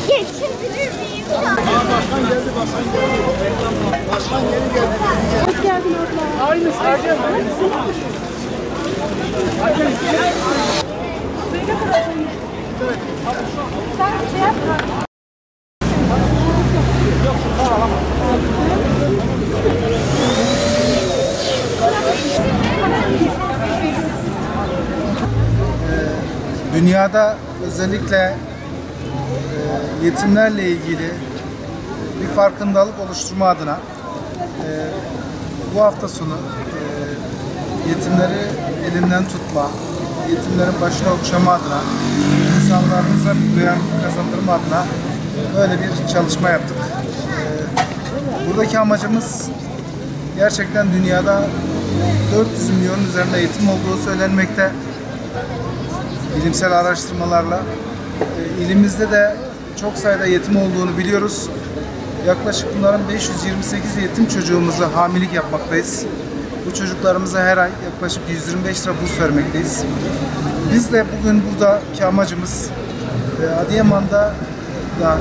Geçebilir miyim? Başkan geldi, başkan geldi. Başkan geri geldi. Hoş geldin abla. Aynısı, Hakem. Hakem. Sen bir şey yapma. Dünyada özellikle yetimlerle ilgili bir farkındalık oluşturma adına bu hafta sonu yetimleri elinden tutma, yetimlerin başına okşama adına, insanlarımıza bir duyarlılık kazandırma adına böyle bir çalışma yaptık. Buradaki amacımız gerçekten dünyada 400 milyonun üzerinde yetim olduğu söylenmekte. Bilimsel araştırmalarla ilimizde de çok sayıda yetim olduğunu biliyoruz. Yaklaşık bunların 528 yetim çocuğumuza hamilelik yapmaktayız. Bu çocuklarımıza her ay yaklaşık 125 lira burs vermekteyiz. Biz de bugün buradaki amacımız Adıyaman'da da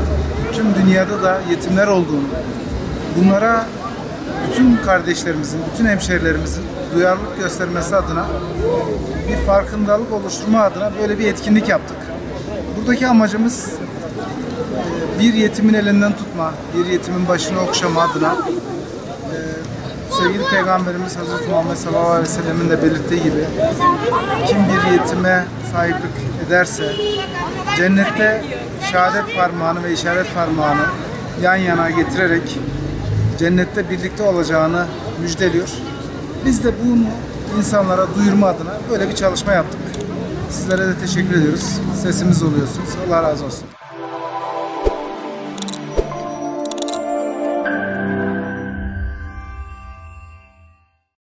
tüm dünyada da yetimler olduğunu, bunlara bütün kardeşlerimizin, bütün hemşehrilerimizin duyarlılık göstermesi adına bir farkındalık oluşturma adına böyle bir etkinlik yaptık. Buradaki amacımız bir yetimin elinden tutma, bir yetimin başını okşama adına sevgili Peygamberimiz Hazreti Muhammed sallallahu aleyhi ve sellemin de belirttiği gibi kim bir yetime sahiplik ederse cennette şehadet parmağını ve işaret parmağını yan yana getirerek cennette birlikte olacağını müjdeliyor. Biz de bunu insanlara duyurma adına böyle bir çalışma yaptık. Sizlere de teşekkür ediyoruz. Sesimiz oluyorsunuz. Allah razı olsun.